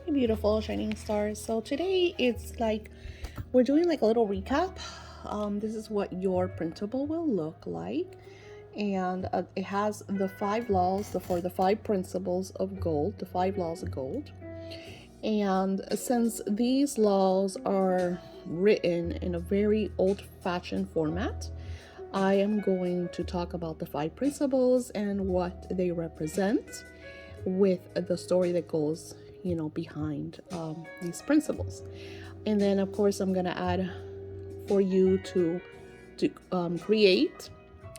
Hey, beautiful shining stars. So today it's like we're doing like a little recap. This is what your printable will look like, and it has the five laws for the five principles of gold, the five laws of gold. And since these laws are written in a very old-fashioned format, I am going to talk about the five principles and what they represent with the story that goes, behind these principles. And then, of course, I'm going to add for you to create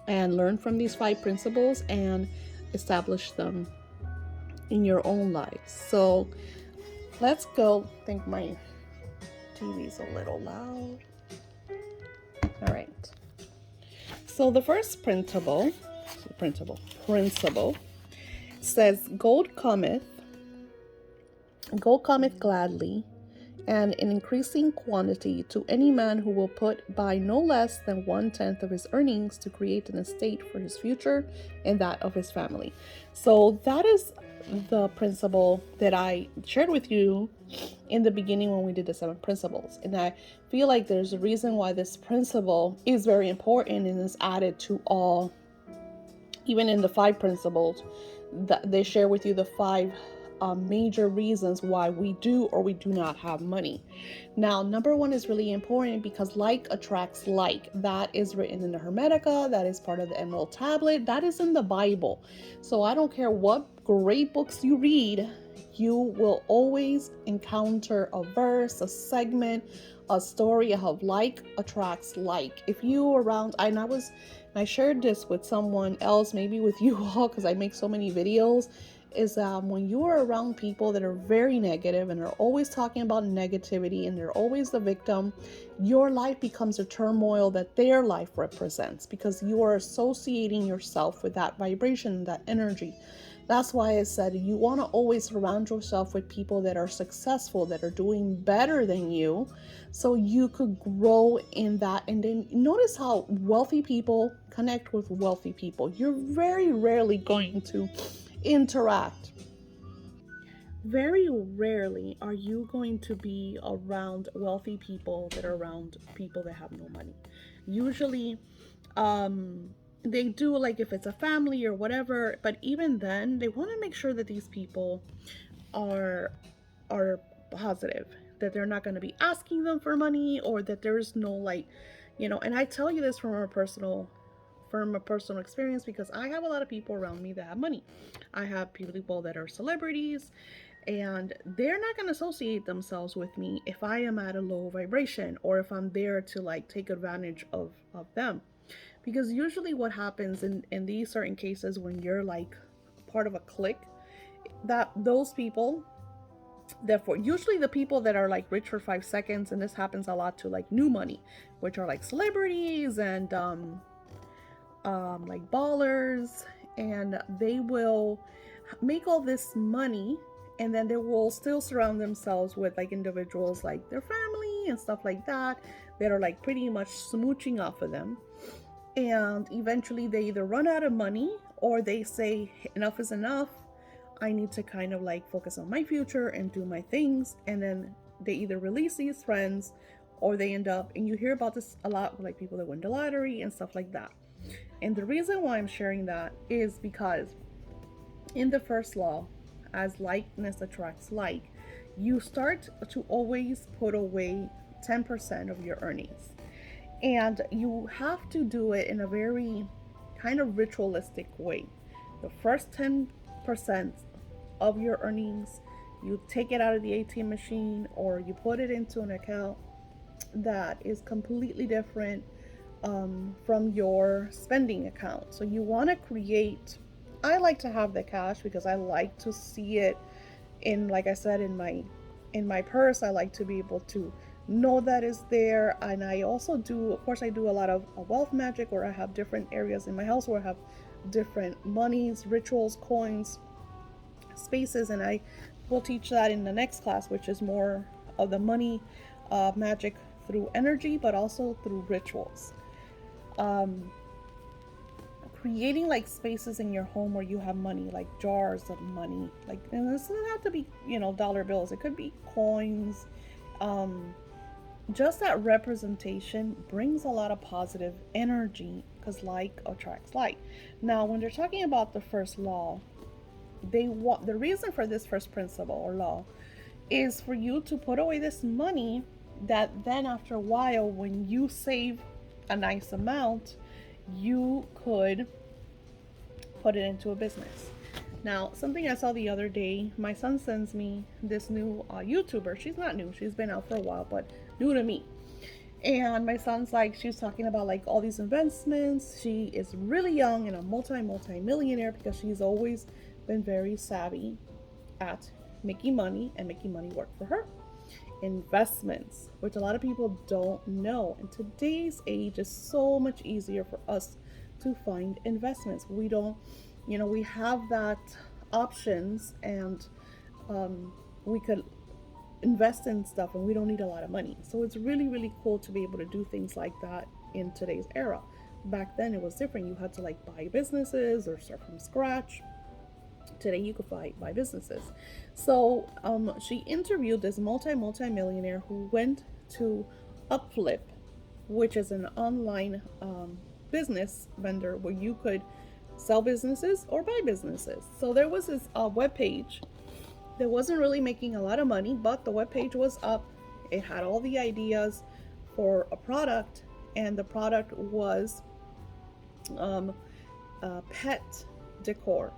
and learn from these five principles and establish them in your own life. So let's go. I think my TV's a little loud. All right. So the first principle says, gold cometh gladly, and in increasing quantity to any man who will put by no less than 1/10 of his earnings to create an estate for his future and that of his family. So that is the principle that I shared with you in the beginning when we did the 7 principles. And I feel like there's a reason why this principle is very important and is added to all, even in the 5 principles, that they share with you the five major reasons why we do or we do not have money. Now, number one is really important because like attracts like. That is written in the Hermetica. That is part of the Emerald Tablet. That is in the Bible. So I don't care what great books you read, you will always encounter a verse, a segment, a story of like attracts like. If you around, I shared this with someone else, maybe with you all, because I make so many videos, is when you are around people that are very negative and are always talking about negativity and they're always the victim, your life becomes a turmoil that their life represents because you are associating yourself with that vibration, that energy. That's why I said you want to always surround yourself with people that are successful, that are doing better than you, so you could grow in that. And then notice how wealthy people connect with wealthy people. You're very rarely going to interact. Very rarely are you going to be around wealthy people that are around people that have no money. Usually, um, they do, like if it's a family or whatever, but even then, they want to make sure that these people are are positive, that they're not going to be asking them for money, or that there's no and I tell you this from a personal experience because I have a lot of people around me that have money. I have people that are celebrities, and they're not going to associate themselves with me if I am at a low vibration or if I'm there to like take advantage of them. Because usually what happens in these certain cases when you're like part of a clique, that those people, therefore usually the people that are like rich for 5 seconds, and this happens a lot to like new money, which are like celebrities and like ballers, and they will make all this money, and then they will still surround themselves with like individuals like their family and stuff like that that are like pretty much smooching off of them. And eventually they either run out of money or they say enough is enough, I need to kind of like focus on my future and do my things. And then they either release these friends or they end up, and you hear about this a lot with like people that win the lottery and stuff like that. And the reason why I'm sharing that is because in the first law, as likeness attracts like, you start to always put away 10% of your earnings. And you have to do it in a very kind of ritualistic way. The first 10% of your earnings, you take it out of the ATM machine or you put it into an account that is completely different from your spending account. So you want to create, I like to have the cash because I like to see it in, like I said, in my purse. I like to be able to know that is there. And I also do, of course, I do a lot of wealth magic, where I have different areas in my house where I have different monies, rituals, coins, spaces, and I will teach that in the next class, which is more of the money magic through energy, but also through rituals. um, creating like spaces in your home where you have money, like jars of money, like, and this doesn't have to be, dollar bills. It could be coins. um just that representation brings a lot of positive energy, because like attracts like. Now when they're talking about the first law, they want, the reason for this first principle or law is for you to put away this money, that then after a while, when you save a nice amount, you could put it into a business. Now, something I saw the other day, my son sends me this new YouTuber. She's not new, she's been out for a while, but new to me. And my son's like, she's talking about like all these investments. She is really young and a multi millionaire, because she's always been very savvy at making money and making money work for her. Investments, which a lot of people don't know. In today's age, is so much easier for us to find investments. We don't, we have that options, and we could invest in stuff, and we don't need a lot of money. So it's really, really cool to be able to do things like that in today's era. Back then it was different. You had to like buy businesses or start from scratch. Today you could buy businesses. So she interviewed this multi millionaire who went to Upflip, which is an online business vendor where you could sell businesses or buy businesses. So there was this web page that wasn't really making a lot of money, but the web page was up. It had all the ideas for a product, and the product was pet decor.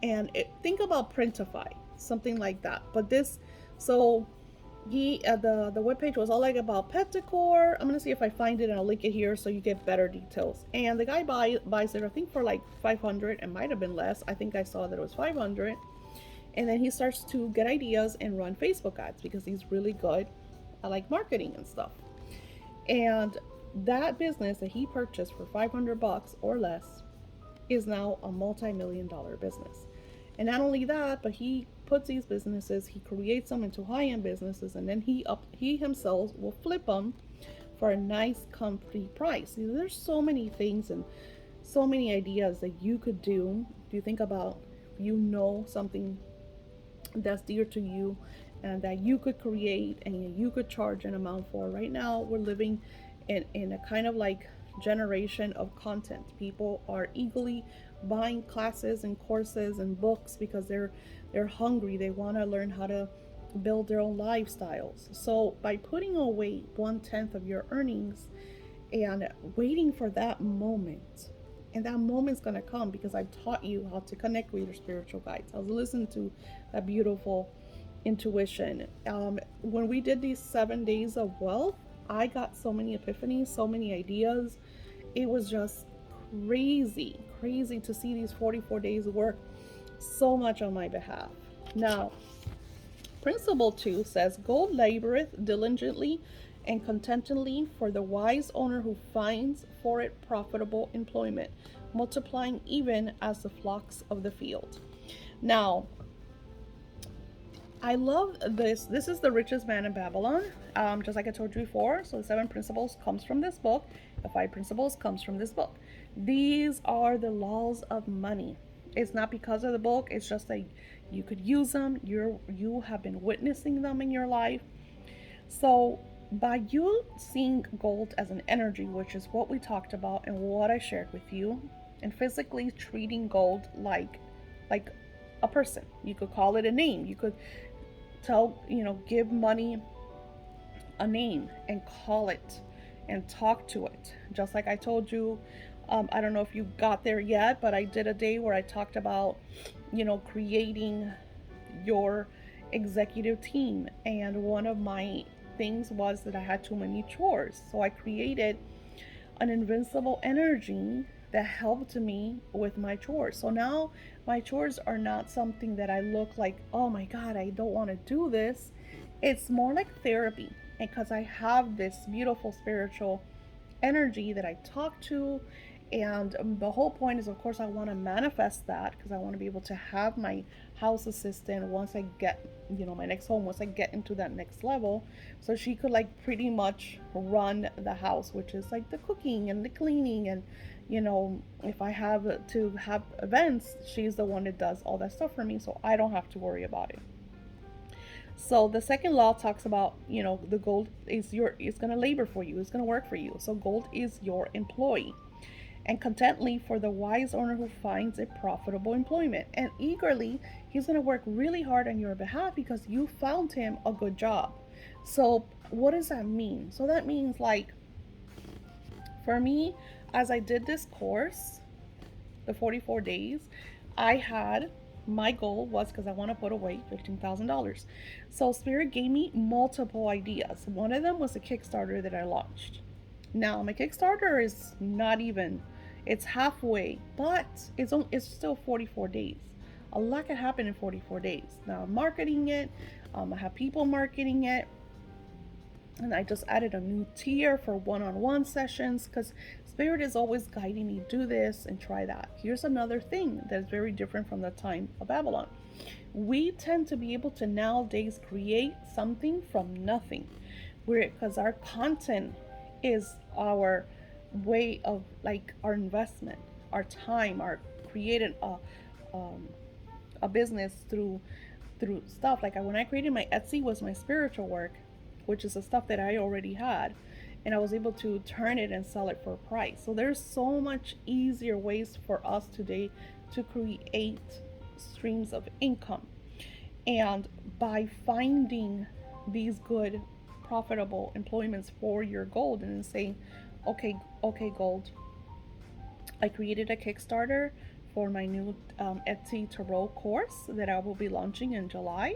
And think about Printify, something like that. But this, so the webpage was all like about pet decor. I'm gonna see if I find it and I'll link it here so you get better details. And the guy buys it, I think for like 500. It might have been less. I think I saw that it was 500. And then he starts to get ideas and run Facebook ads, because he's really good at like marketing and stuff. And that business that he purchased for $500 or less is now a multi-million-dollar business. And not only that, but he puts these businesses, he creates them into high-end businesses, and then he himself will flip them for a nice, comfy price. There's so many things and so many ideas that you could do. If you think about, something that's dear to you and that you could create and you could charge an amount for. Right now we're living in a kind of like generation of content. People are eagerly buying classes and courses and books because they're hungry. They want to learn how to build their own lifestyles. So by putting away 1/10 of your earnings and waiting for that moment, and that moment's gonna come, because I've taught you how to connect with your spiritual guides. I was listening to that beautiful intuition. When we did these 7 days of wealth, I got so many epiphanies, so many ideas. It was just crazy to see these 44 days work so much on my behalf. Now, Principle 2 says, Gold laboreth diligently and contentedly for the wise owner who finds for it profitable employment, multiplying even as the flocks of the field. Now, I love this. This is The Richest Man in Babylon, just like I told you before. So the 7 principles comes from this book. The 5 principles comes from this book. These are the laws of money. It's not because of the book. It's just that you could use them. You have been witnessing them in your life. So by you seeing gold as an energy, which is what we talked about and what I shared with you, and physically treating gold like a person. You could call it a name. You could give money a name and call it and talk to it. Just like I told you, I don't know if you got there yet, but I did a day where I talked about, creating your executive team. And one of my things was that I had too many chores. So I created an invincible energy that helped me with my chores. So now my chores are not something that I look like, oh my God, I don't want to do this. It's more like therapy, because I have this beautiful spiritual energy that I talk to, And the whole point is, of course, I want to manifest that because I want to be able to have my house assistant once I get, my next home, once I get into that next level. So she could like pretty much run the house, which is like the cooking and the cleaning. And, if I have to have events, she's the one that does all that stuff for me. So I don't have to worry about it. So the second law talks about, the gold is going to labor for you, it's going to work for you. So gold is your employee. And contently for the wise owner who finds a profitable employment. And eagerly, he's going to work really hard on your behalf because you found him a good job. So what does that mean? So that means, like, for me, as I did this course, the 44 days, I had my goal was, because I want to put away $15,000. So Spirit gave me multiple ideas. One of them was a Kickstarter that I launched. Now my Kickstarter is not even, it's halfway, but it's still 44 days. A lot can happen in 44 days. Now I'm marketing it. I have people marketing it. And I just added a new tier for one-on-one sessions because Spirit is always guiding me, do this and try that. Here's another thing that's very different from the time of Babylon. We tend to be able to nowadays create something from nothing, because our content is our way of, like, our investment, our time, our creating a business through stuff. Like when I created my Etsy, was my spiritual work, which is the stuff that I already had, and I was able to turn it and sell it for a price. So there's so much easier ways for us today to create streams of income. And by finding these good profitable employments for your gold and saying, okay, gold, I created a Kickstarter for my new Etsy Tarot course that I will be launching in July.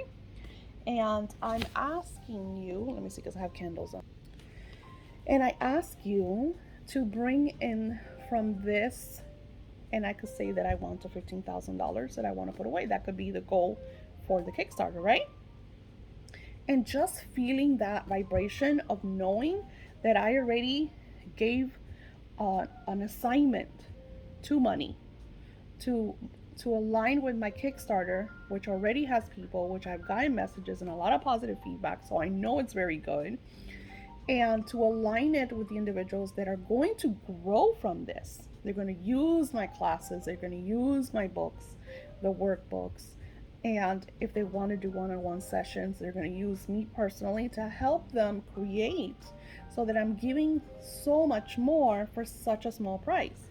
And I'm asking you, let me see, because I have candles on. And I ask you to bring in from this, and I could say that I want the $15,000 that I want to put away. That could be the goal for the Kickstarter, right? And just feeling that vibration of knowing that I already gave an assignment to money to align with my Kickstarter, which already has people, which I've gotten messages and a lot of positive feedback, so I know it's very good. And to align it with the individuals that are going to grow from this. They're going to use my classes, they're going to use my books, the workbooks, and if they want to do one-on-one sessions, they're going to use me personally to help them create, so that I'm giving so much more for such a small price.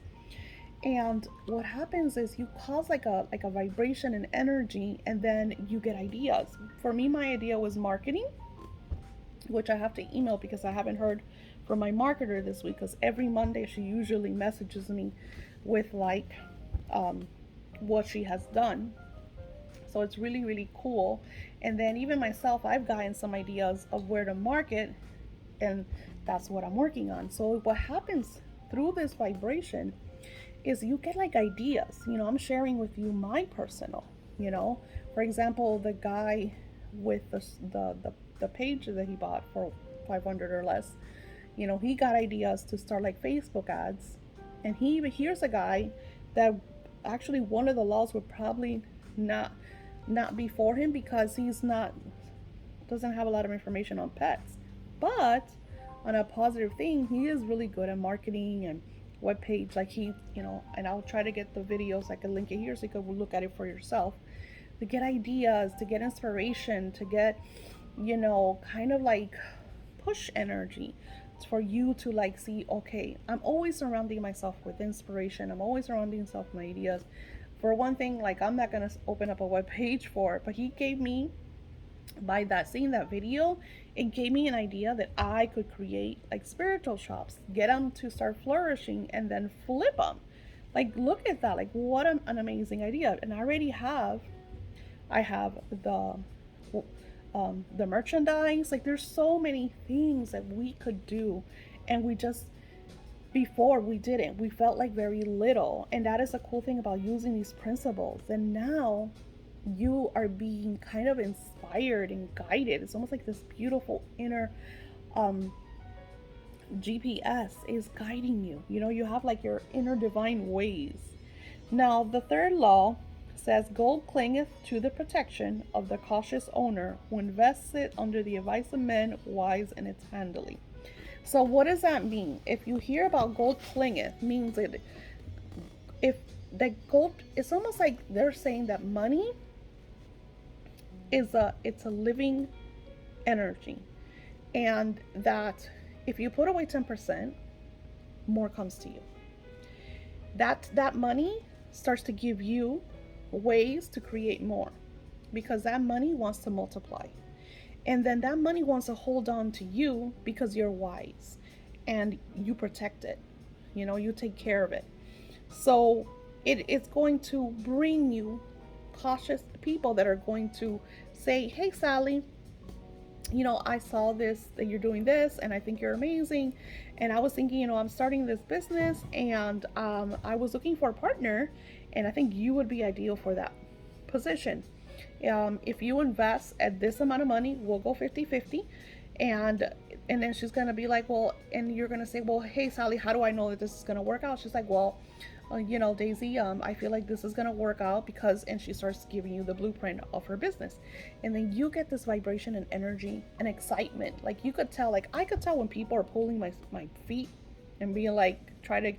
And what happens is you cause like a vibration and energy, and then you get ideas. For me, my idea was marketing, which I have to email because I haven't heard from my marketer this week, because every Monday she usually messages me with like what she has done. So it's really, really cool. And then even myself, I've gotten some ideas of where to market, and that's what I'm working on. So what happens through this vibration is you get like ideas. I'm sharing with you my personal, for example, the guy with the page that he bought for 500 or less, he got ideas to start like Facebook ads. And here's a guy that actually one of the laws would probably not be for him, because doesn't have a lot of information on pets. But on a positive thing, he is really good at marketing and webpage. Like and I'll try to get the videos. I can link it here so you can look at it for yourself, to get ideas, to get inspiration, to get kind of like push energy. It's for you to like see, okay, I'm always surrounding myself with inspiration, I'm always surrounding myself with ideas. For one thing, like, I'm not gonna open up a web page for it, but he gave me, by seeing that video, it gave me an idea that I could create like spiritual shops, get them to start flourishing, and then flip them. Like, look at that, like, what an amazing idea. And I have the merchandise. Like, there's so many things that we could do, and before we didn't. We felt like very little. And that is the cool thing about using these principles. And now you are being kind of inspired and guided. It's almost like this beautiful inner GPS is guiding you. You know, you have like your inner divine ways. Now, the third law says gold clingeth to the protection of the cautious owner who invests it under the advice of men wise in its handling. So, what does that mean? If you hear about gold clingeth, means it if the gold, it's almost like they're saying that money is a living energy, and that if you put away 10%, more comes to you. That money starts to give you ways to create more, because that money wants to multiply, and then that money wants to hold on to you because you're wise and you protect it. You know, you take care of it. So it's going to bring you cautious people that are going to say, hey Sally, you know, I saw this, that you're doing this, and I think you're amazing. And I was thinking, you know, I'm starting this business, and I was looking for a partner, and I think you would be ideal for that position. If you invest at this amount of money, we'll go 50-50. And then she's gonna be like, well, and you're gonna say, well, hey Sally, how do I know that this is gonna work out? She's like, well, you know, Daisy, I feel like this is gonna work out because, and she starts giving you the blueprint of her business, and then you get this vibration and energy and excitement. Like you could tell, like I could tell when people are pulling my feet and being like, try to,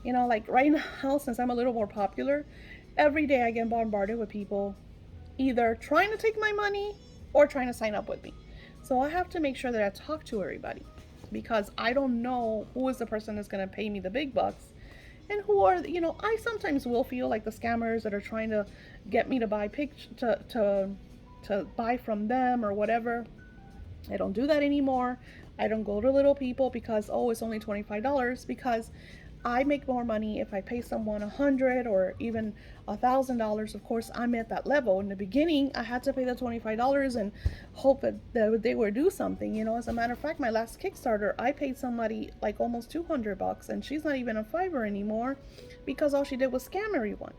you know, like right now, since I'm a little more popular, every day I get bombarded with people either trying to take my money or trying to sign up with me. So I have to make sure that I talk to everybody, because I don't know who is the person that's going to pay me the big bucks, and who are, you know, I sometimes will feel like the scammers that are trying to get me to buy to buy from them or whatever. I don't do that anymore. I don't go to little people because, oh, it's only $25, because I make more money if I pay someone $100 or even $1,000. Of course, I'm at that level. In the beginning, I had to pay the $25 and hope that they would do something. You know, as a matter of fact, my last Kickstarter, I paid somebody like almost $200, and she's not even a Fiverr anymore because all she did was scam everyone.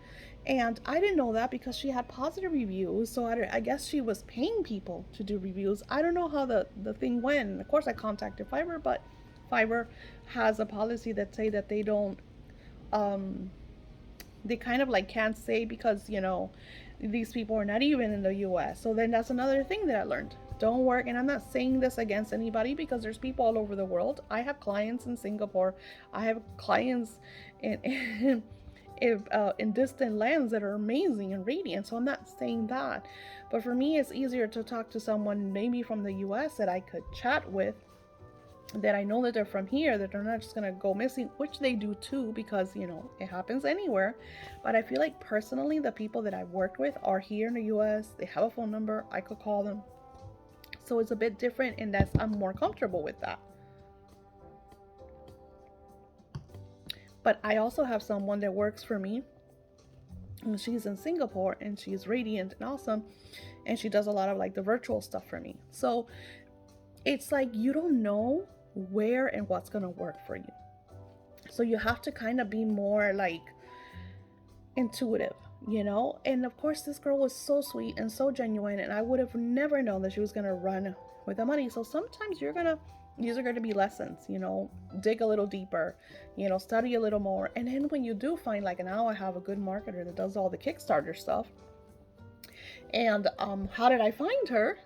And I didn't know that because she had positive reviews. So I guess she was paying people to do reviews. I don't know how the thing went. Of course, I contacted Fiverr, but Fiverr has a policy that say that they don't, um, they kind of like can't say, because, you know, these people are not even in the US. So then that's another thing that I learned. Don't work, and I'm not saying this against anybody, because there's people all over the world. I have clients in Singapore. I have clients in in distant lands that are amazing and radiant. So I'm not saying that, but for me, it's easier to talk to someone maybe from the US that I could chat with, that I know that they're from here, that they're not just gonna go missing, which they do too, because, you know, it happens anywhere. But I feel like personally, the people that I've worked with are here in the US. They have a phone number, I could call them. So it's a bit different in that I'm more comfortable with that. But I also have someone that works for me, and she's in Singapore, and she's radiant and awesome, and she does a lot of like the virtual stuff for me. So it's like you don't know where and what's going to work for you. So you have to kind of be more like intuitive, you know? And of course, this girl was so sweet and so genuine, and I would have never known that she was going to run with the money. So sometimes these are going to be lessons, you know, dig a little deeper, you know, study a little more. And then when you do find, like, now I have a good marketer that does all the Kickstarter stuff. And how did I find her?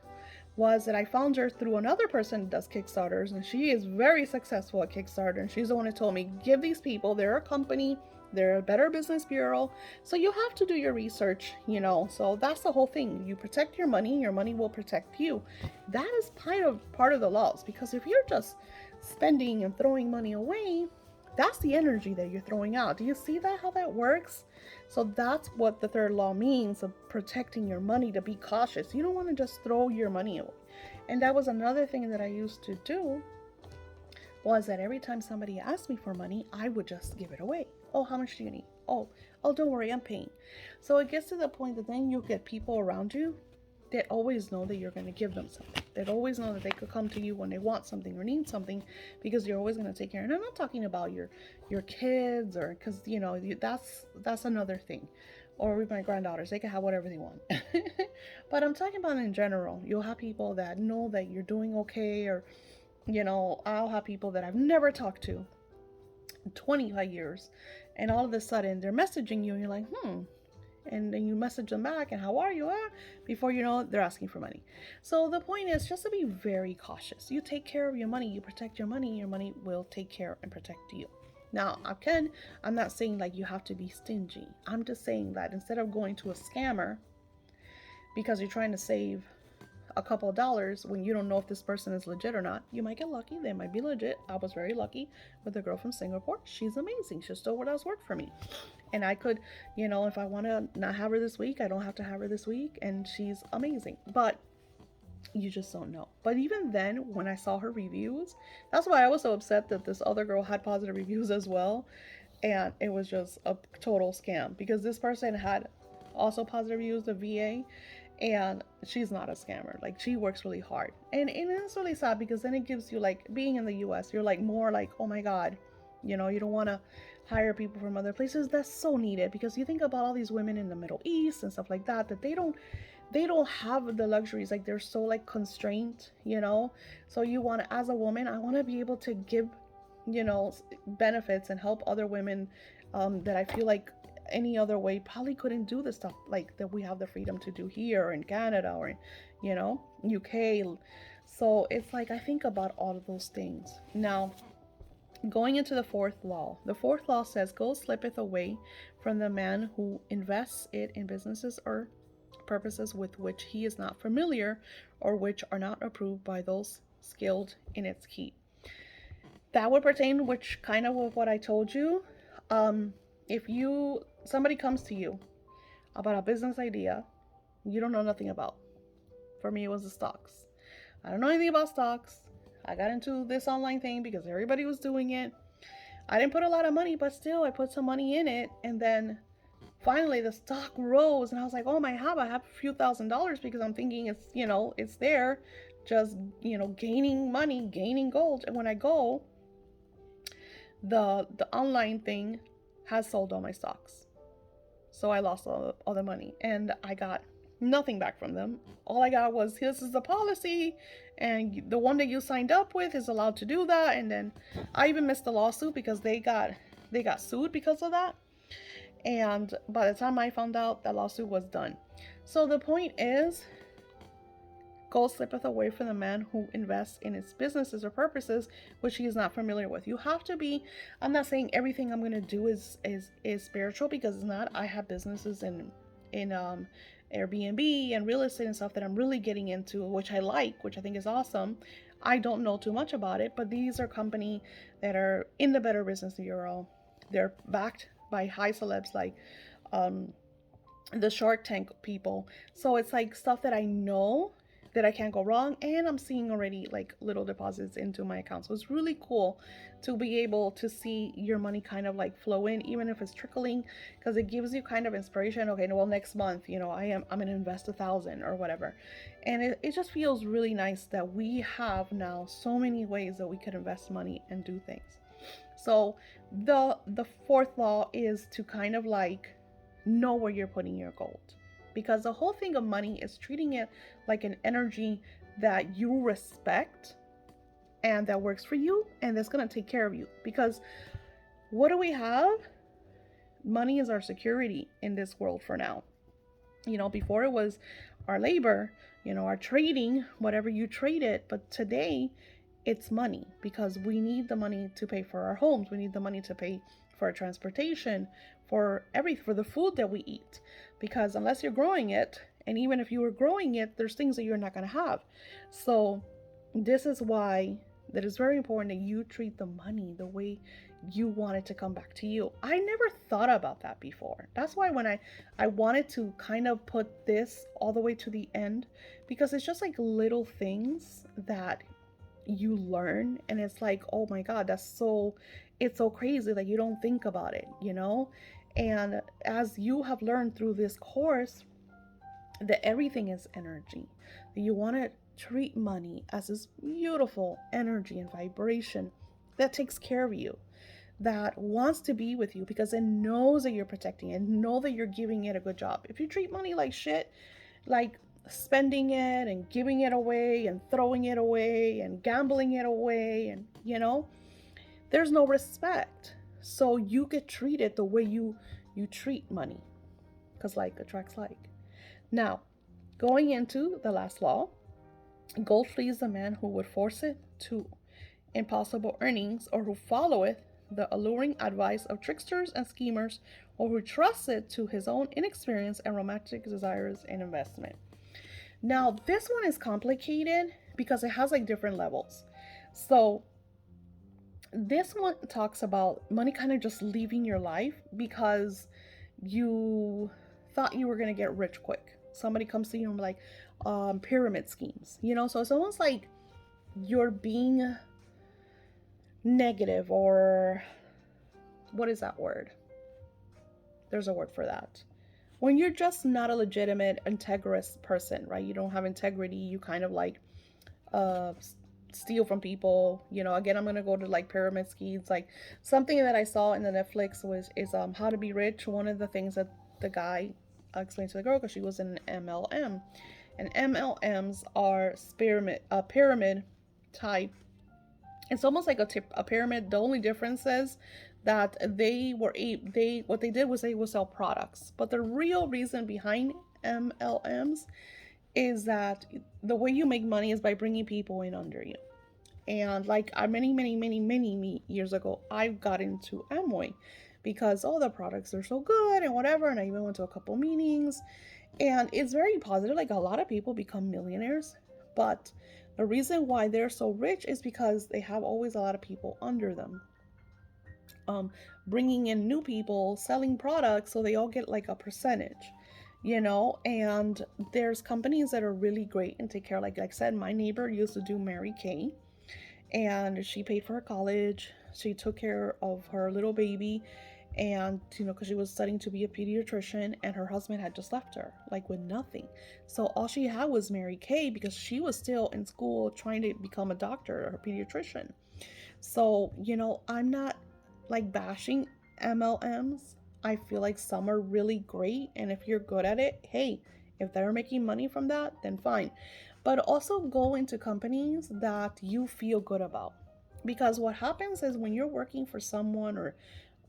Was that I found her through another person that does Kickstarters, and she is very successful at Kickstarter, and she's the one who told me, give these people, they're a company, they're a Better Business Bureau, so you have to do your research, you know. So that's the whole thing. You protect your money will protect you. That is part of the laws, because if you're just spending and throwing money away, that's the energy that you're throwing out. Do you see that, how that works? So that's what the third law means, of protecting your money, to be cautious. You don't want to just throw your money away. And that was another thing that I used to do, was that every time somebody asked me for money, I would just give it away. Oh, how much do you need? Oh, don't worry, I'm paying. So it gets to the point that then you get people around you that always know that you're going to give them something. That always know that they could come to you when they want something or need something, because you're always going to take care. And I'm not talking about your kids, or because, you know, that's another thing. Or with my granddaughters, they can have whatever they want. But I'm talking about in general. You'll have people that know that you're doing okay, or I'll have people that I've never talked to in 25 years, and all of a sudden they're messaging you, and you're like, and then you message them back, and how are you? Before you know it, they're asking for money. So the point is just to be very cautious. You take care of your money, you protect your money will take care and protect you. Now, I'm not saying like you have to be stingy. I'm just saying that instead of going to a scammer because you're trying to save a couple of dollars when you don't know if this person is legit or not, you might get lucky. They might be legit. I was very lucky with a girl from Singapore. She's amazing. She still does work for me. And I could, if I want to not have her this week, I don't have to have her this week. And she's amazing. But you just don't know. But even then, when I saw her reviews, that's why I was so upset that this other girl had positive reviews as well. And it was just a total scam because this person had also positive reviews, the VA, and she's not a scammer. Like, she works really hard. And it's really sad because then it gives you, like, being in the US, you're like more like, oh my God, you don't want to hire people from other places. That's so needed because you think about all these women in the Middle East and stuff like that they don't have the luxuries. Like, they're so like constrained, so you want to, as a woman, I want to be able to give benefits and help other women that I feel like any other way probably couldn't do the stuff like that we have the freedom to do here in Canada or UK. So it's like I think about all of those things. Now, going into the fourth law says, gold slippeth away from the man who invests it in businesses or purposes with which he is not familiar or which are not approved by those skilled in its keep. That would pertain, which kind of what I told you. If somebody comes to you about a business idea you don't know nothing about. For me, it was the stocks. I don't know anything about stocks. I got into this online thing because everybody was doing it. I didn't put a lot of money, but still I put some money in it. And then finally the stock rose and I was like, oh my God, I have a few $1,000s because I'm thinking it's there just, gaining money, gaining gold. And when I go, the online thing has sold all my stocks. So I lost all the money and I got nothing back from them. All I got was, this is the policy and the one that you signed up with is allowed to do that. And then I even missed the lawsuit because they got sued because of that. And by the time I found out, that lawsuit was done. So the point is, gold slippeth away from the man who invests in its businesses or purposes which he is not familiar with. You have to be, I'm not saying everything I'm going to do is spiritual, because it's not. I have businesses in Airbnb and real estate and stuff that I'm really getting into, which I like, which I think is awesome. I don't know too much about it, but these are companies that are in the Better Business Bureau. They're backed by high celebs like the Shark Tank people. So it's like stuff that I know that I can't go wrong, and I'm seeing already like little deposits into my account. So it's really cool to be able to see your money kind of like flow in, even if it's trickling, because it gives you kind of inspiration. Okay, well, next month, I'm gonna invest 1,000 or whatever. And it just feels really nice that we have now so many ways that we could invest money and do things. So the fourth law is to kind of like know where you're putting your gold. Because the whole thing of money is treating it like an energy that you respect and that works for you and that's going to take care of you. Because what do we have? Money is our security in this world for now. Before it was our labor, our trading, whatever you trade it. But today it's money, because we need the money to pay for our homes. We need the money to pay for our transportation, for the food that we eat, because unless you're growing it, and even if you were growing it, there's things that you're not going to have. So this is why that is very important that you treat the money the way you want it to come back to you. I never thought about that before. That's why when I wanted to kind of put this all the way to the end, because it's just like little things that you learn, and it's like, oh my God, it's so crazy that you don't think about it, And as you have learned through this course, that everything is energy, that you want to treat money as this beautiful energy and vibration that takes care of you, that wants to be with you because it knows that you're protecting it, know that you're giving it a good job. If you treat money like shit, like spending it and giving it away and throwing it away and gambling it away, and there's no respect. So you get treated the way you treat money, because like attracts like. Now, going into the last law, gold flees the man who would force it to impossible earnings, or who followeth the alluring advice of tricksters and schemers, or who trusts it to his own inexperience and romantic desires and investment. Now, this one is complicated because it has like different levels. So, this one talks about money kind of just leaving your life because you thought you were going to get rich quick. Somebody comes to you and like, pyramid schemes, so it's almost like you're being negative, or what is that word? There's a word for that. When you're just not a legitimate, integrous person, right? You don't have integrity. You kind of like steal from people. Again, I'm gonna go to like pyramid schemes. Like something that I saw in the Netflix is How to Be Rich. One of the things that the guy explained to the girl, because she was in an MLM, and MLMs are pyramid type. It's almost like a pyramid. The only difference is that what they did was they would sell products. But the real reason behind MLMs is that the way you make money is by bringing people in under you. And like many years ago, I got into Amway because all the products are so good and whatever. And I even went to a couple meetings, and it's very positive. Like a lot of people become millionaires, but the reason why they're so rich is because they have always a lot of people under them, bringing in new people, selling products, so they all get like a percentage, and there's companies that are really great and take care. Like I said, my neighbor used to do Mary Kay, and she paid for her college. She took care of her little baby, and because she was studying to be a pediatrician, and her husband had just left her like with nothing. So all she had was Mary Kay, because she was still in school trying to become a doctor or a pediatrician. So I'm not like bashing MLMs. I feel like some are really great, and if you're good at it, hey, if they're making money from that, then fine. But also go into companies that you feel good about, because what happens is when you're working for someone, or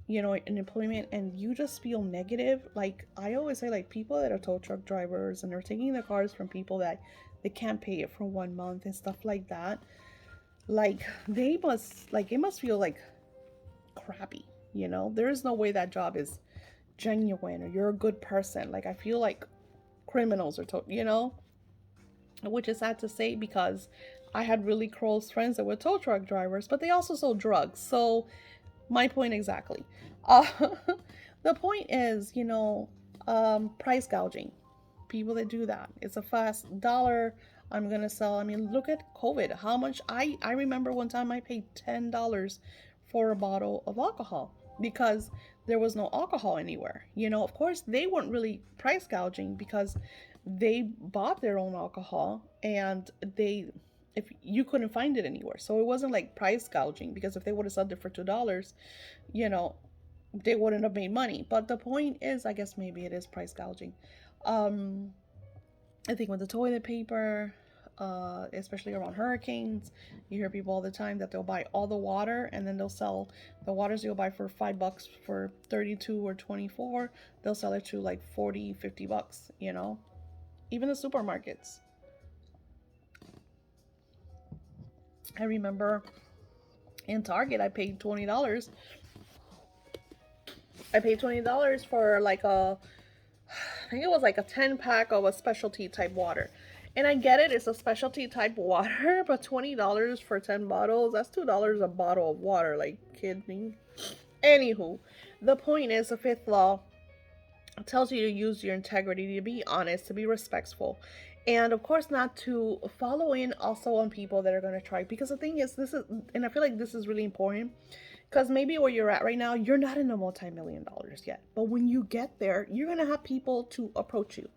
an employment, and you just feel negative, like I always say, like people that are tow truck drivers and they're taking their cars from people that they can't pay it for 1 month and stuff like that, like it must feel like crappy. There is no way that job is genuine or you're a good person. Like I feel like criminals are which is sad to say, because I had really close friends that were tow truck drivers, but they also sold drugs. So my point exactly. Uh, the point is, price gouging. People that do that. It's a fast dollar. I'm gonna sell. I mean, look at COVID. How much I remember one time I paid $10 for a bottle of alcohol because there was no alcohol anywhere. Of course they weren't really price gouging because they bought their own alcohol, and if you couldn't find it anywhere. So it wasn't like price gouging, because if they would have sold it for $2, they wouldn't have made money. But the point is, I guess maybe it is price gouging. I think with the toilet paper, especially around hurricanes, you hear people all the time that they'll buy all the water, and then they'll sell the waters you'll buy for $5 for 32 or 24. They'll sell it to like 40, $50, even the supermarkets. I remember in Target, I paid $20. I paid $20 for like I think it was like a 10-pack of a specialty type water. And I get it, it's a specialty type water, but $20 for 10 bottles, that's $2 a bottle of water. Like, kid me. Anywho, the point is, the fifth law tells you to use your integrity, to be honest, to be respectful, and of course not to follow in also on people that are going to try. Because the thing is, and I feel like this is really important, because maybe where you're at right now, you're not in a multi-million dollars yet, but when you get there, you're going to have people to approach you.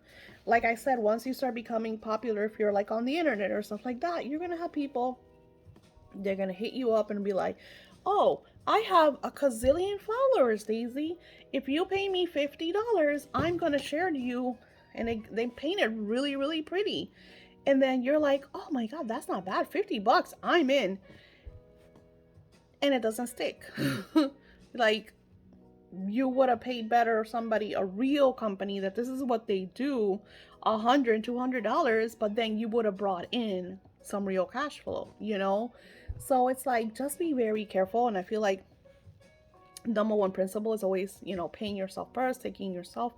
Like I said, once you start becoming popular, if you're like on the internet or stuff like that, you're going to have people, they're going to hit you up and be like, oh, I have a gazillion followers, Daisy. If you pay me $50, I'm going to share to you and they paint it really, really pretty. And then you're like, oh my God, that's not bad. $50, I'm in. And it doesn't stick. Like, you would have paid better somebody, a real company that this is what they do, $100, $200, but then you would have brought in some real cash flow, you know? So it's like, just be very careful. And I feel like number one principle is always, paying yourself first, taking yourself.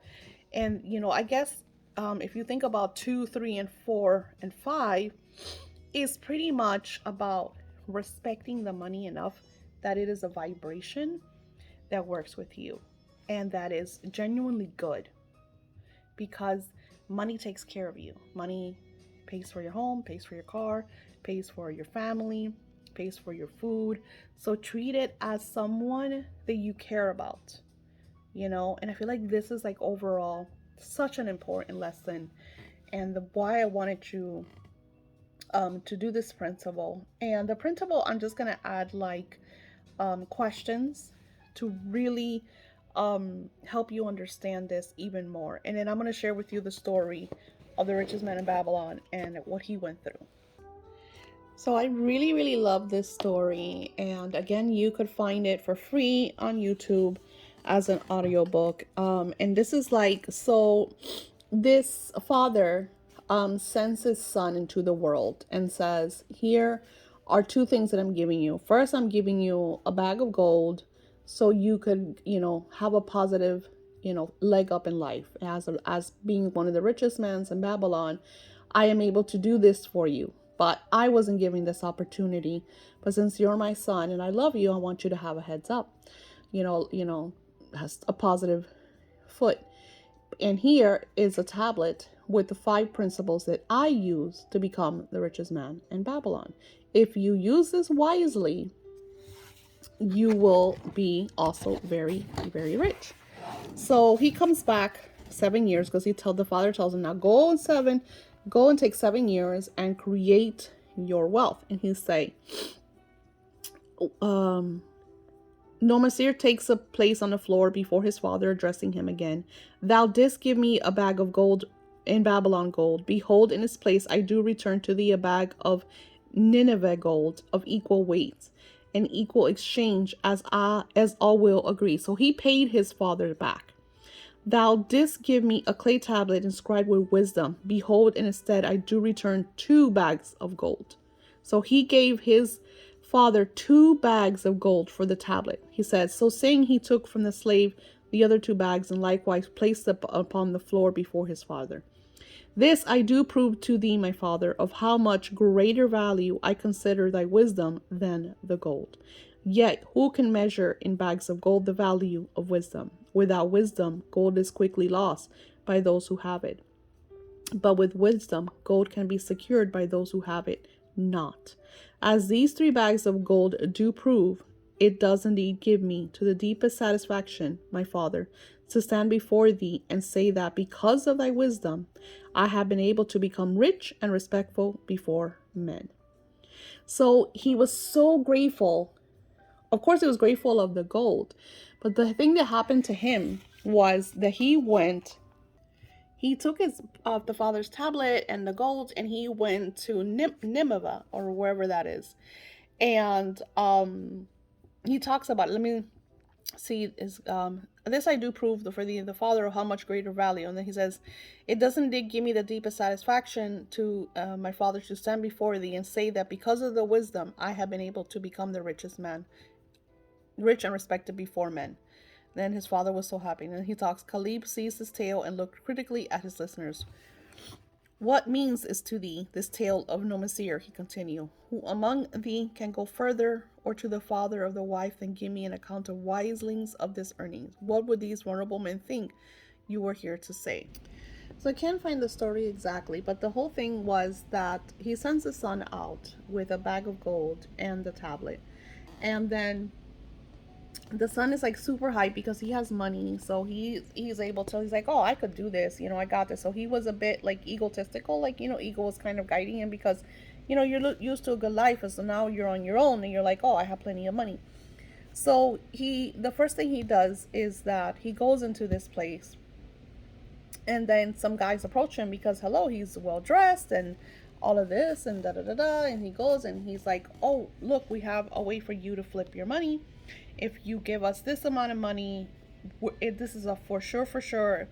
And, I guess if you think about 2, 3, and 4, and 5, is pretty much about respecting the money enough that it is a vibration that works with you and that is genuinely good, because money takes care of you. Money pays for your home, pays for your car, pays for your family, pays for your food. So treat it as someone that you care about, and I feel like this is like overall such an important lesson, and why I wanted to do this principle. And the principle, I'm just gonna add like questions to really help you understand this even more. And then I'm going to share with you the story of the richest man in Babylon and what he went through. So I really, really love this story. And again, you could find it for free on YouTube as an audiobook. And this is like, so this father sends his son into the world and says, here are two things that I'm giving you. First, I'm giving you a bag of gold so you could, have a positive, leg up in life. As being one of the richest men in Babylon, I am able to do this for you. But I wasn't given this opportunity. But since you're my son and I love you, I want you to have a heads up. Has a positive foot. And here is a tablet with the 5 principles that I use to become the richest man in Babylon. If you use this wisely, you will be also very, very rich. So he comes back 7 years because the father tells him, now go and take 7 years and create your wealth. And he say, Nomasir takes a place on the floor before his father, addressing him again. Thou didst give me a bag of gold in Babylon gold. Behold, in its place I do return to thee a bag of Nineveh gold of equal weight and equal exchange, as all will agree. So he paid his father back. Thou didst give me a clay tablet inscribed with wisdom. Behold, in its stead I do return 2 bags of gold. So he gave his father 2 bags of gold for the tablet. He said, so saying, he took from the slave the other 2 bags and likewise placed them upon the floor before his father. This I do prove to thee, my father, of how much greater value I consider thy wisdom than the gold. Yet who can measure in bags of gold the value of wisdom? Without wisdom, gold is quickly lost by those who have it. But with wisdom, gold can be secured by those who have it not. As these 3 bags of gold do prove, it does indeed give me to the deepest satisfaction, my father, to stand before thee and say that because of thy wisdom, I have been able to become rich and respectful before men. So he was so grateful. Of course, he was grateful of the gold. But the thing that happened to him was that he took the father's tablet and the gold, and he went to Nineveh, or wherever that is. And he talks about it. Let me see, is this I do prove for the father of how much greater value. And then he says, it doesn't give me the deepest satisfaction to my father to stand before thee and say that because of the wisdom I have been able to become the richest man, rich and respected before men. Then his father was so happy. And then he talks, Caleb seized his tale and looked critically at his listeners. What means is to thee this tale of Nomasir, he continued, who among thee can go further, or to the father of the wife, and give me an account of wiselings of this earnings? What would these vulnerable men think you were here to say? So I can't find the story exactly, but the whole thing was that he sends his son out with a bag of gold and the tablet. And then the son is like super hyped because he has money, so he's able to, he's like, oh, I could do this, I got this. So he was a bit like egotistical, like, ego was kind of guiding him because, you're used to a good life, and so now you're on your own and you're like, oh, I have plenty of money. So the first thing he does is that he goes into this place And then some guys approach him because, hello, he's well dressed and all of this and da da da da. And he goes and he's like, oh, look, we have a way for you to flip your money. If you give us this amount of money, this is a for sure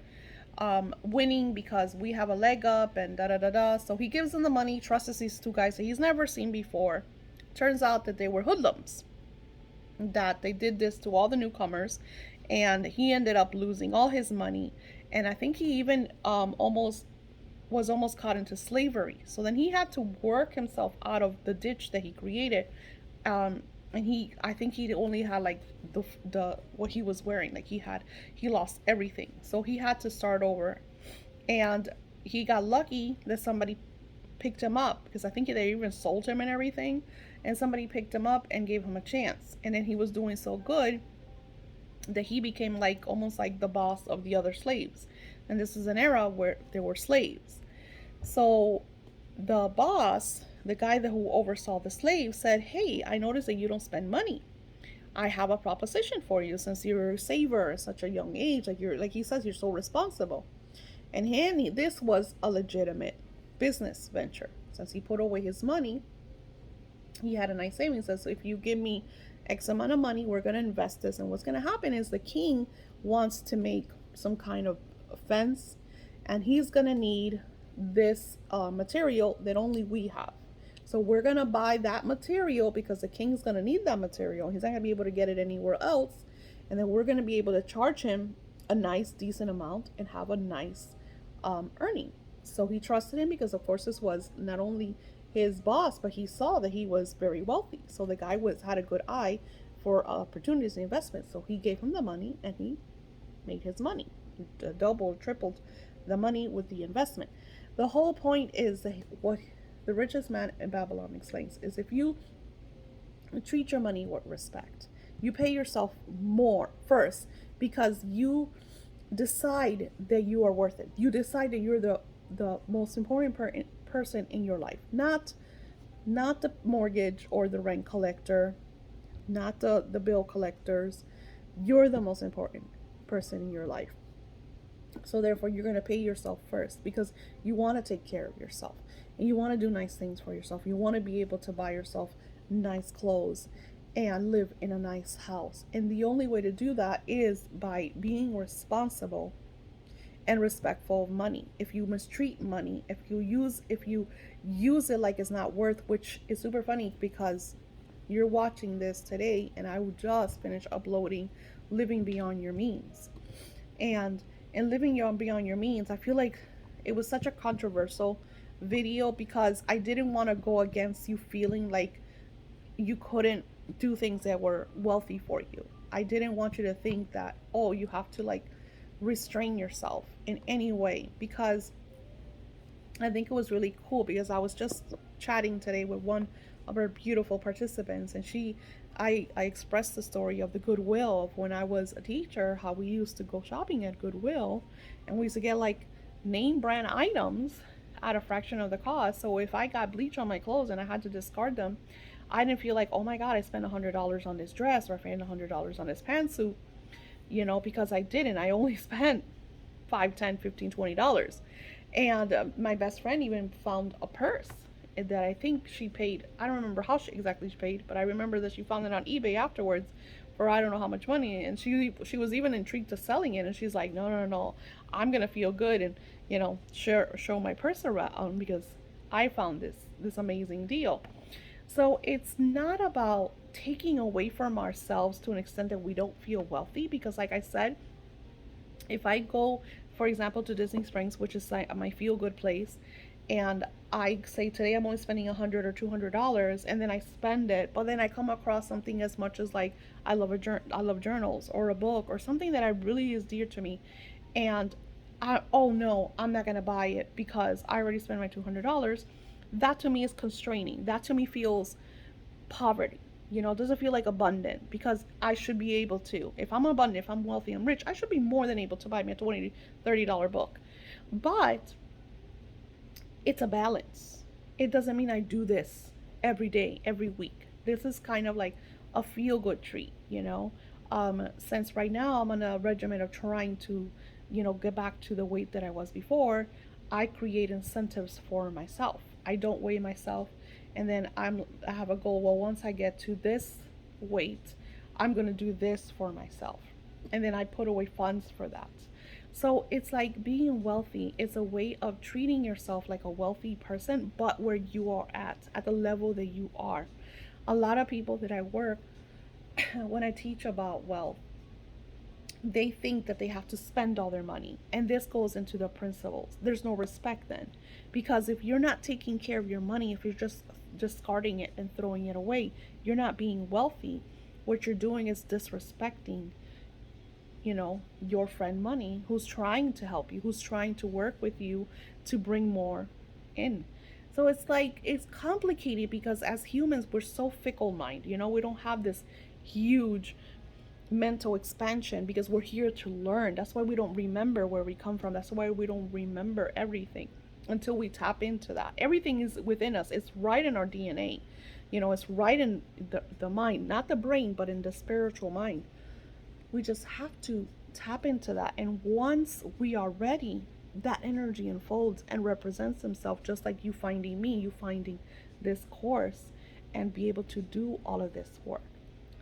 winning, because we have a leg up and da da da da. So he gives them the money, trusts these two guys that he's never seen before. Turns out that they were hoodlums, that they did this to all the newcomers, and he ended up losing all his money. And I think he even almost caught into slavery. So then he had to work himself out of the ditch that he created. And I think he only had like the what he was wearing, like he lost everything, so he had to start over. And he got lucky that somebody picked him up, because I think they even sold him and everything, and somebody picked him up and gave him a chance. And then he was doing so good that he became like almost like the boss of the other slaves. And this is an era where there were slaves. So the boss, the guy who oversaw the slaves, said, hey, I noticed that you don't spend money. I have a proposition for you, since you're a saver at such a young age. Like he says, you're so responsible. And this was a legitimate business venture. Since he put away his money, he had a nice savings. So if you give me X amount of money, we're going to invest this. And what's going to happen is the king wants to make some kind of fence, and he's going to need this material that only we have. So we're going to buy that material, because the king's going to need that material. He's not going to be able to get it anywhere else. And then we're going to be able to charge him a nice, decent amount and have a nice earning. So he trusted him, because of course this was not only his boss, but he saw that he was very wealthy. So the guy had a good eye for opportunities and investments. So he gave him the money, and he made his money. He doubled, tripled the money with the investment. The whole point is that what the richest man in Babylon explains is, if you treat your money with respect, you pay yourself more first, because you decide that you are worth it. You decide that you're the most important person in your life, not the mortgage or the rent collector, not the bill collectors. You're the most important person in your life. So therefore, you're going to pay yourself first, because you want to take care of yourself, and you want to do nice things for yourself. You want to be able to buy yourself nice clothes and live in a nice house. And the only way to do that is by being responsible and respectful of money. If you mistreat money, if you use it like it's not worth, which is super funny, because you're watching this today and I would just finish uploading Living Beyond Your Means. And Living Beyond Your Means, I feel like it was such a controversial video, because I didn't want to go against you feeling like you couldn't do things that were wealthy for you. I didn't want you to think that, oh, you have to like restrain yourself in any way, because I think it was really cool, because I was just chatting today with one of our beautiful participants, and I expressed the story of the Goodwill of when I was a teacher, how we used to go shopping at Goodwill, and we used to get like name brand items at a fraction of the cost. So if I got bleach on my clothes and I had to discard them, I didn't feel like, oh my God, I spent $100 on this dress, or I spent $100 on this pantsuit, because I didn't. I only spent $5, $10, $15, $20. And my best friend even found a purse that I think she paid. I don't remember how exactly she paid, but I remember that she found it on eBay afterwards for I don't know how much money. And she was even intrigued to selling it. And she's like, no, I'm gonna feel good and show my purse around, because I found this amazing deal. So it's not about taking away from ourselves to an extent that we don't feel wealthy, because like I said, if I go, for example, to Disney Springs, which is like my feel-good place, and I say today I'm only spending $100 or $200, and then I spend it, but then I come across something as much as like I love journals or a book or something that I really is dear to me, and oh no, I'm not gonna buy it because I already spent my $200. That to me is constraining. That to me feels poverty. It doesn't feel like abundant, because I should be able to. If I'm abundant, if I'm wealthy, I'm rich, I should be more than able to buy me a $20, $30 book. But it's a balance. It doesn't mean I do this every day, every week. This is kind of like a feel-good treat, Since right now I'm on a regimen of trying to get back to the weight that I was before, I create incentives for myself. I don't weigh myself, and then I have a goal. Well, once I get to this weight, I'm going to do this for myself. And then I put away funds for that. So it's like being wealthy. It's a way of treating yourself like a wealthy person, but where you are at the level that you are. A lot of people that I work, when I teach about wealth, they think that they have to spend all their money. And this goes into the principles. There's no respect then. Because if you're not taking care of your money, if you're just discarding it and throwing it away, you're not being wealthy. What you're doing is disrespecting, your friend money, who's trying to help you, who's trying to work with you to bring more in. So it's like, it's complicated because as humans, we're so fickle minded. We don't have this huge mental expansion because we're here to learn. That's why we don't remember where we come from. That's why we don't remember everything until we tap into that. Everything is within us. It's right in our DNA. It's right in the mind, not the brain, but in the spiritual mind. We just have to tap into that. And once we are ready, that energy unfolds and represents himself, just like you finding me, you finding this course, and be able to do all of this work.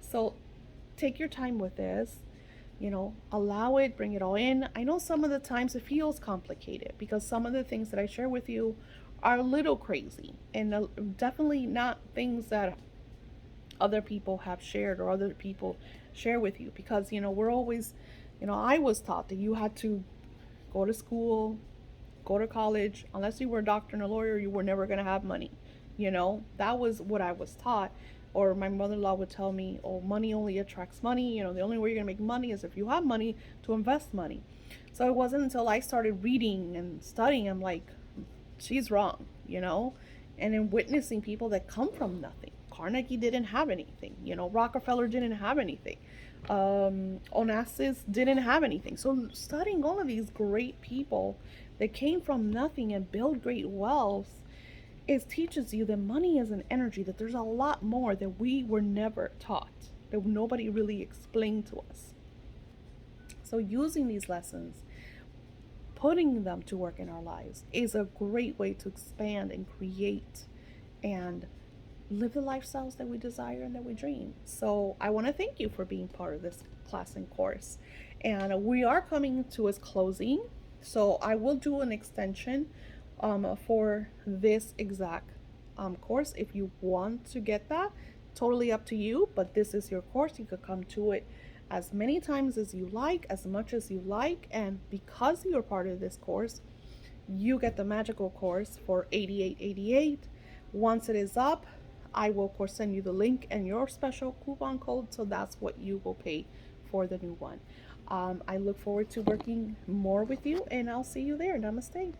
So take your time with this, allow it, bring it all in. I know some of the times it feels complicated because some of the things that I share with you are a little crazy and definitely not things that other people have shared or other people share with you, because we're always, I was taught that you had to go to school, go to college. Unless you were a doctor and a lawyer, you were never going to have money. That was what I was taught. Or my mother-in-law would tell me, oh, money only attracts money. The only way you're going to make money is if you have money to invest money. So it wasn't until I started reading and studying, I'm like, she's wrong. And in witnessing people that come from nothing. Carnegie didn't have anything. Rockefeller didn't have anything. Onassis didn't have anything. So studying all of these great people that came from nothing and build great wealth, it teaches you that money is an energy, that there's a lot more that we were never taught, that nobody really explained to us. So using these lessons, putting them to work in our lives, is a great way to expand and create and live the lifestyles that we desire and that we dream. So I want to thank you for being part of this class and course. And we are coming to its closing. So I will do an extension for this exact course. If you want to get that, totally up to you, but this is your course. You could come to it as many times as you like, as much as you like, and because you're part of this course, you get the magical course for $88.88. Once it is up, I will of course send you the link and your special coupon code, so that's what you will pay for the new one. I look forward to working more with you, and I'll see you there. Namaste.